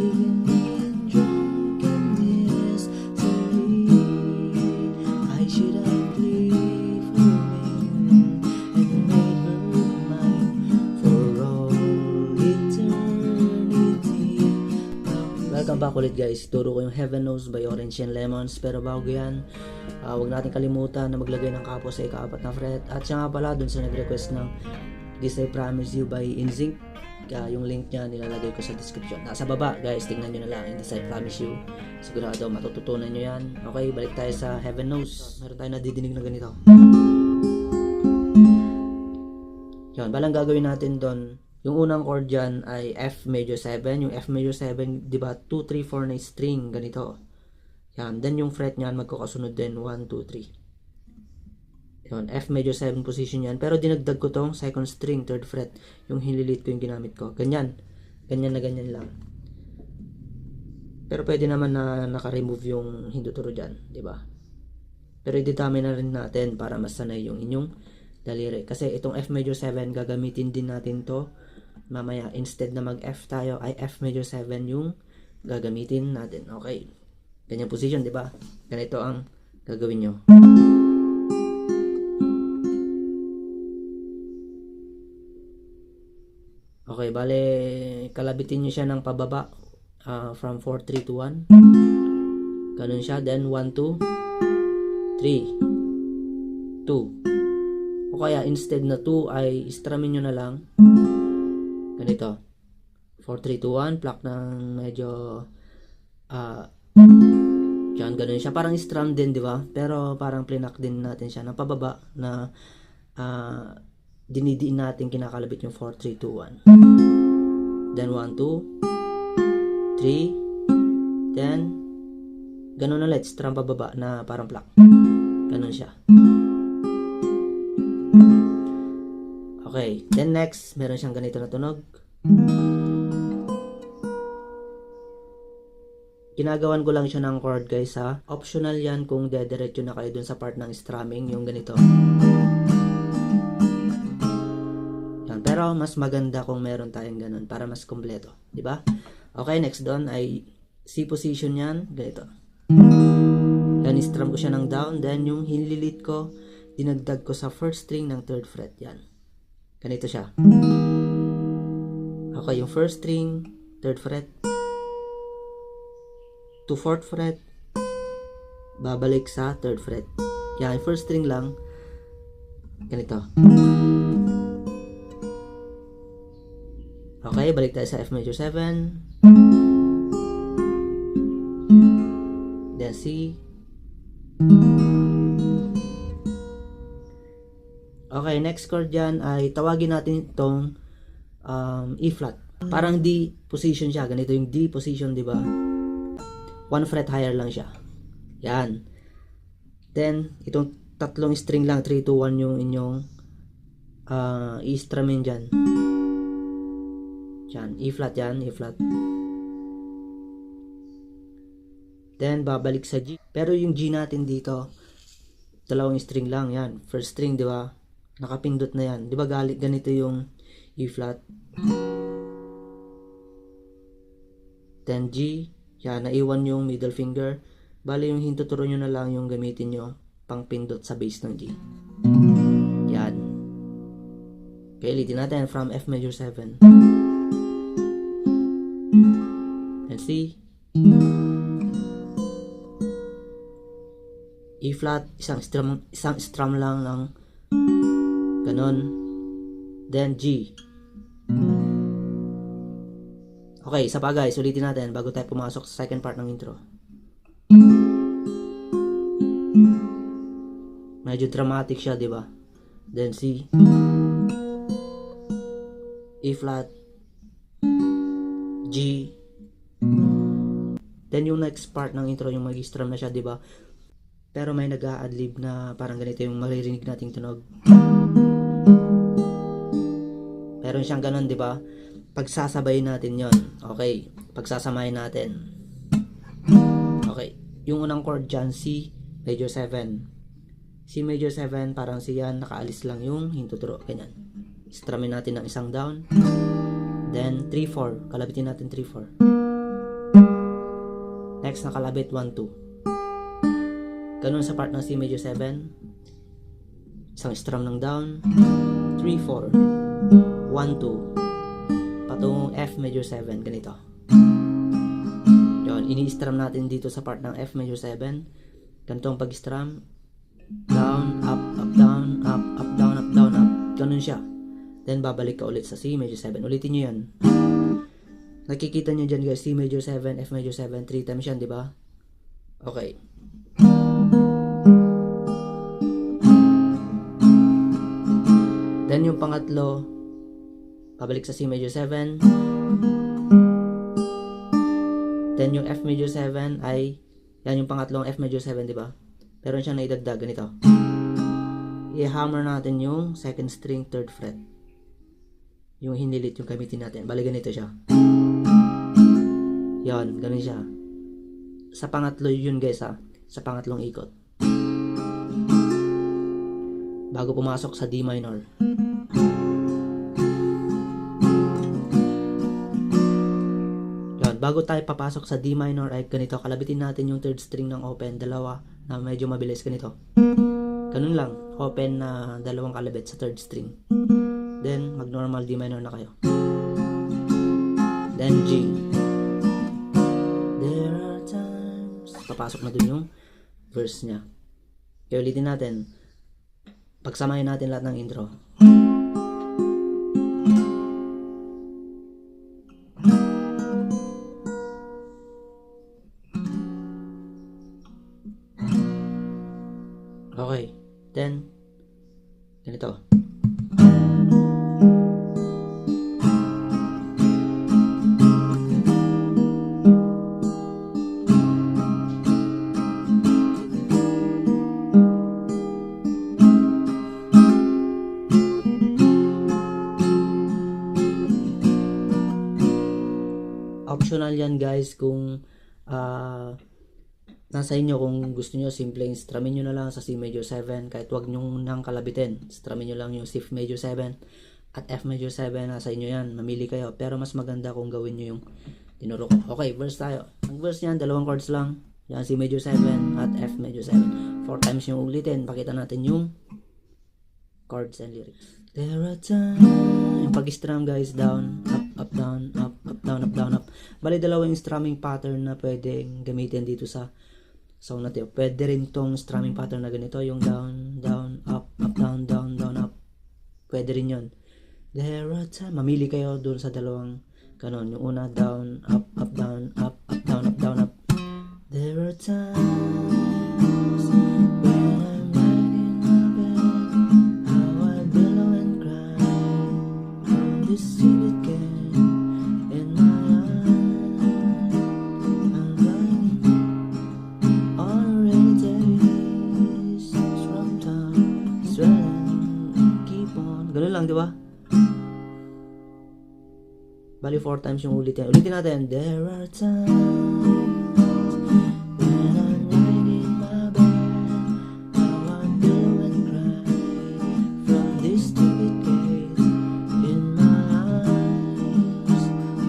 Even in drunkenness, I should have lived for him and made her mine for all eternity. Welcome back ulit guys. Turo ko yung Heaven Knows by Orange and Lemons. Pero bago yan, huwag natin kalimutan na maglagay ng kapos sa ika-4 na fret. At siya nga pala dun sa nag-request ng This I Promise You by InSync. Yung link niya nilalagay ko sa description. Nasa baba guys, tingnan nyo na lang. This I Promise You. Sigurado matututunan nyo yan. Okay, balik tayo sa Heaven Knows. Meron tayo nadidinig na ganito. Yun, balang gagawin natin doon. Yung unang chord dyan ay F major 7. Yung F major 7, di ba 2, 3, 4 na string, ganito. Yan, then yung fret niyan magkakasunod din 1, 2, 3. Yun, F major 7 position yan. Pero dinagdag ko tong second string, third fret. Yung hililit ko yung ginamit ko. Ganyan. Ganyan na ganyan lang. Pero pwede naman na naka-remove yung hinduturo dyan, di ba? Pero i-determine na rin natin para mas sanay yung inyong daliri. Kasi itong F major 7, gagamitin din natin to mamaya. Instead na mag-F tayo, ay F major 7 yung gagamitin natin. Okay. Ganyan position, di ba? Ganito ang gagawin nyo. Okay, bale, kalabitin nyo siya ng pababa. From 4, 3 to 1. Ganun siya. Then 1, 2, 3, 2. O kaya instead na 2 ay strumin nyo na lang. Ganito. 4, 3, 2, 1. Pluck ng medyo yan, ganun siya. Parang strum din, di ba? Pero parang plinak din natin siya ng pababa na dinidiin natin kinakalabit yung 4, 3, 2, 1. Then 1, 2, 3, then ganun ulit, strum pababa na parang pluck. Ganun siya. Okay, then next, meron siyang ganito na tunog. Ginagawan ko lang siya ng chord guys ha. Optional yan kung dediretso na kayo dun sa part ng strumming, yung ganito. Yan, pero mas maganda kung meron tayong ganun para mas kompleto, di ba? Okay, next doon ay C position yan, ganito. Yan, strum ko siya ng down, then yung hinilit ko, dinagdag ko sa first string ng third fret, yan. Ganito siya. Okay, yung first string, third fret, to fourth fret, babalik sa third fret. Yan, first string lang, ganito. Okay, balik tayo sa F major 7. Then C. Okay, next chord dyan ay tawagin natin itong E flat. Parang D position siya. Ganito yung D position, di ba? 1 fret higher lang siya. Yan. Then, itong tatlong string lang, 3, 2, 1 yung inyong i-strumin dyan. Yan, E flat yan, E flat. Then, babalik sa G. Pero yung G natin dito, dalawang string lang, yan. First string, di ba? Nakapindot na yan. Di ba ganito yung E flat? Then G, yan, naiwan yung middle finger. Bali, yung hintuturo nyo na lang yung gamitin nyo pang pindot sa base ng G. Yan. Okay, ulitin natin from F major 7. And C. E flat, isang strum lang ng ganon. Then G. Okay, isa pa guys, ulitin natin bago tayo pumasok sa second part ng intro. Medyo dramatic siya, di ba? Then C. E flat, G. Then yung next part ng intro, yung mag-strum na siya, di ba? Pero may nag-a-adlib na parang ganito yung maririnig nating tunog. Meron siyang ganun, di ba? Pagsasabay natin yon. Okay, pagsasamahin natin. Okay, yung unang chord dyan, C major 7. C major 7, parang siya, nakaalis lang yung hintuturo. Ganyan. Strumin natin ng isang down. Then 3-4, kalabitin natin 3-4. Next, nakalabit 1-2. Ganun sa part ng C major 7. Isang strum ng down. 3-4. 1-2. Patungong F major 7. Ganito. Yun, ini-strum natin dito sa part ng F major 7. Ganito ang pag-strum. Down, up, down, up, down, down, up. Ganun siya. Then, babalik ka ulit sa C major 7. Ulitin nyo yan. Nakikita nyo dyan guys, C major 7, F major 7, 3 times yan, di ba? Okay. Then yung pangatlo, pabalik sa C major 7. Then yung F major 7 ay, yan yung pangatlong F major 7, di ba? Pero siyang naidagdag, ganito. I-hammer natin yung second string, third fret. Yung hinilit yung gamitin natin. Bali ganito siya. Yan, ganun siya. Sa pangatlo yun guys ha. Sa pangatlong ikot. Bago pumasok sa D minor. Yan, bago tayo papasok sa D minor ay ganito. Kalabitin natin yung third string ng open. Dalawa na medyo mabilis ganito. Ganun lang. Open na dalawang kalabit sa third string. Then, mag-normal D minor na kayo. Then, G. There are times. Papasok na dun yung verse niya. Kaya ulitin natin. Pagsamahin natin lahat ng intro. Okay. Then, ganito. Optional yan guys kung nasa inyo kung gusto nyo simpleng strumming nyo na lang sa C major 7 kahit wag nyo nang kalabitin, strumming nyo lang yung C major 7 at F major 7, nasa inyo yan, mamili kayo, pero mas maganda kung gawin nyo yung tinuro ko. Okay, verse tayo. Ang verse niyan, dalawang chords lang, yan C major 7 at F major 7, 4 times yung ulitin, pakita natin yung chords and lyrics. There are times, yung pag-strum guys, down, up, down, up, down, down, up. Bali, dalawa yung strumming pattern na pwedeng gamitin dito sa song natin. Pwede rin tong strumming pattern na ganito, yung down, down, up, down, down, down, up. Pwede rin yun. There are times, mamili kayo dun sa dalawang ganon. Yung una, down, up, down, up, down, down, up. There are times ganun lang, di ba? Bali 4 times yung ulitin. Ulitin natin. There are times when I'm lying in my bed, how I feel and cry from this stupid gaze in my eyes.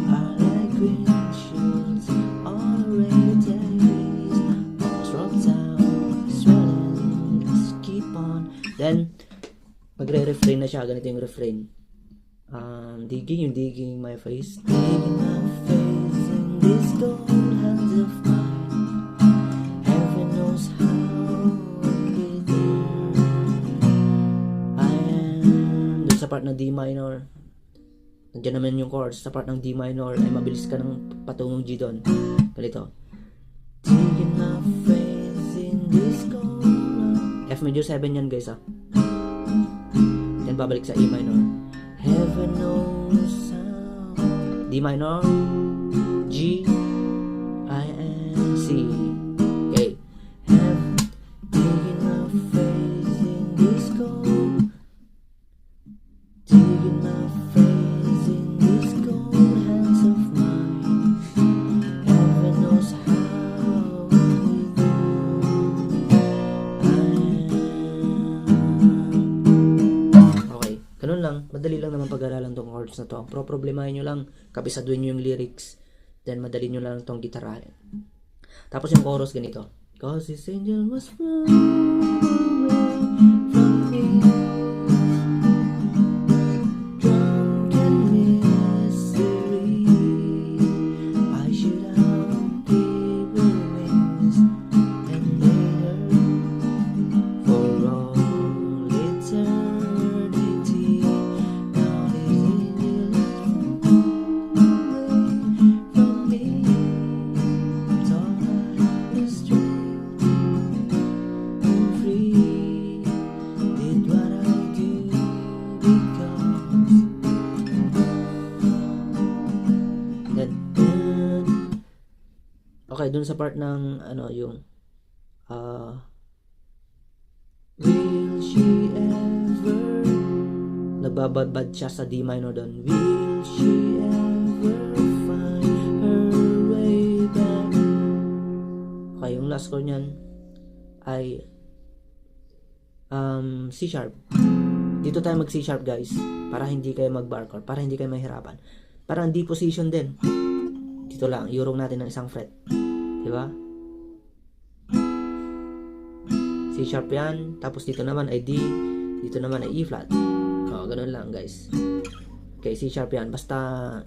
I like green shields on a rainy days. Almost rock down, sweating, let's keep on. Then, magre-refrain na siya. Ganito yung refrain. Digging my face. Digging my face in these cold hands of mine. Heaven knows how I am. Doon sa part ng D minor, nandiyan naman yung chords. Sa part ng D minor, ay mabilis ka ng patungong G doon. Ganito. Digging my face in this cold. F major 7 yan guys ha. Then babalik sa E minor. Heaven knows how. D minor, G, I, and C. Okay. Have digging my face in this cold. Digging my face in this cold hands of mine. Heaven knows how with you I am. Okay. Ganun lang. Madali lang naman pag-aralan tong chords na to. Ang problemahin nyo lang, kabisaduhin nyo yung lyrics. Then, madali nyo lang tong gitarahin. Tapos yung chorus ganito. Cause this angel was flown away from me. Drunken misery. I should have given wings and made her for all eternity. Now this angel is flown away from me. Thought I was straight and free. Did what I do because then okay, dun sa part ng ano yung will she ever, nagbabad siya sa D minor doon. Will she ever find her way back? Okay, yung last chord niyan ay C sharp. Dito tayo mag C sharp guys, para hindi kayo mag bar chord, para hindi kayo mahirapan. Parang D position din. Dito lang, iurong natin ng isang fret. Di ba? C sharp yan, tapos dito naman ay D, dito naman ay E flat. Ganun lang guys. Okay, C sharp yan. Basta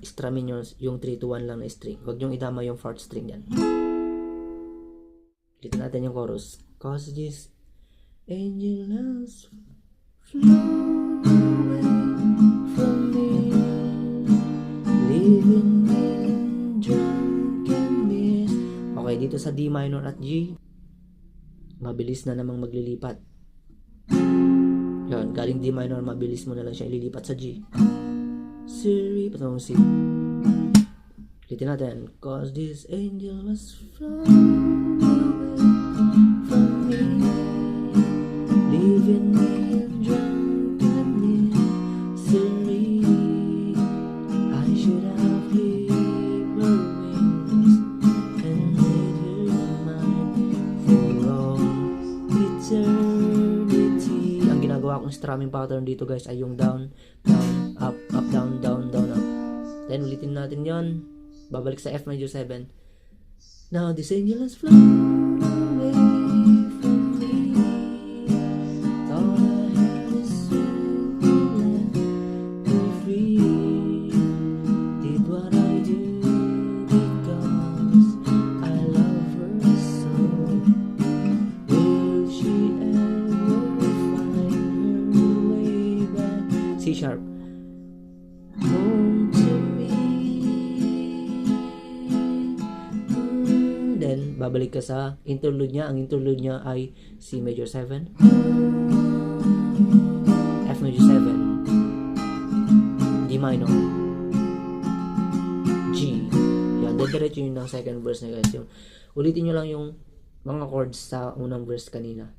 strumming nyo yung 3-2-1 lang na string. Huwag nyong idama yung 4th string yan. Dito natin yung chorus. Cause this angel has flown away from me, living in drunken mist. Okay, dito sa D minor at G, mabilis na namang maglilipat. Yan, galing D minor, mabilis mo na lang siya ililipat sa G. Siri, patong C. Ulitin natin. Cause this angel was flown away from me, leaving me in drunken misery. I should have given her wings and made her mine for all eternity. Ang ginagawa kong strumming pattern dito guys ay yung down, down, up, up, down, down, down, up. Then ulitin natin yon. Babalik sa F major 7. Now this angel has flown away from me. Thought I had a simple and go free. Did what I do because I love her so. Will she ever find her way back? C sharp. Home to me. Then babalik ka sa interlude niya. Ang interlude niya ay C major 7, F major 7, D minor, G. Yan, diretso yun ng second verse na guys. Yung, ulitin nyo lang yung mga chords sa unang verse kanina.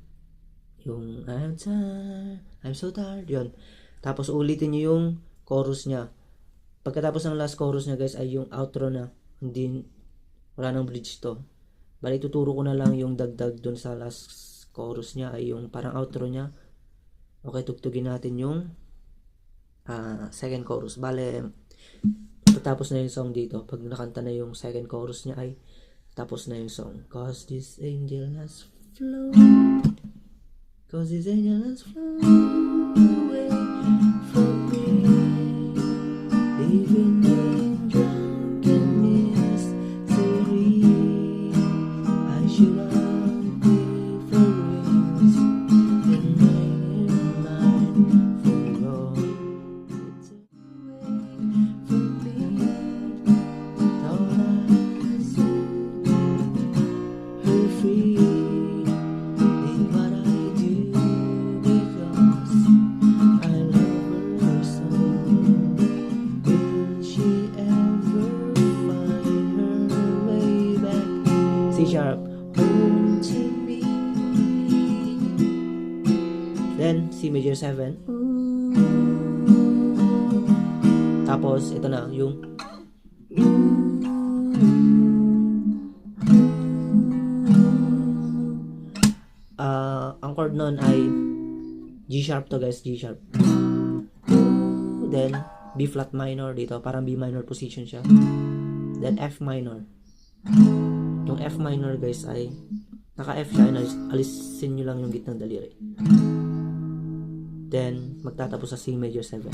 Yung I'm tired, I'm so tired, yun. Tapos ulitin nyo yung chorus niya. Pagkatapos ng last chorus niya guys ay yung outro na. Hindi, wala nang bridge to. Bali, tuturo ko na lang yung dagdag dun sa last chorus niya ay yung parang outro niya. Okay, tugtugin natin yung second chorus. Bale, tapos na yung song dito. Pag nakanta na yung second chorus niya ay tapos na yung song. Cause this angel has flown. Cause this angel has flown away from me, leaving me in drunken misery. I should have given wings and made her mine for all eternity. From me, thought I was her free. Did what I do because I love her so. Will she ever find her way back? C sharp. Home to me. Then C major 7. Tapos ito na yung ang chord nun ay G sharp to guys, G sharp. Then B flat minor dito, parang B minor position siya. Then F minor. Yung yung F minor guys ay naka F siya, alisin nyo lang yung gitnang daliri. Then magtatapos sa C major 7.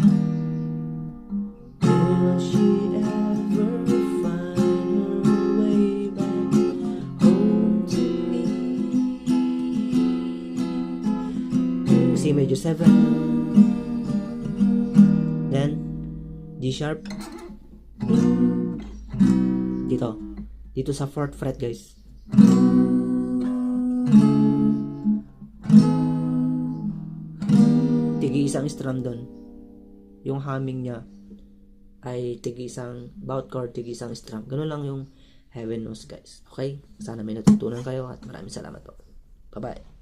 Will she ever find her way back home to me? C major 7. Then G sharp. Dito sa 4th fret guys. Tigi isang strum doon. Yung humming niya ay tigi isang bout chord, tigi isang strum. Ganun lang yung Heaven Knows guys. Okay? Sana may natutunan kayo at maraming salamat po. Bye bye.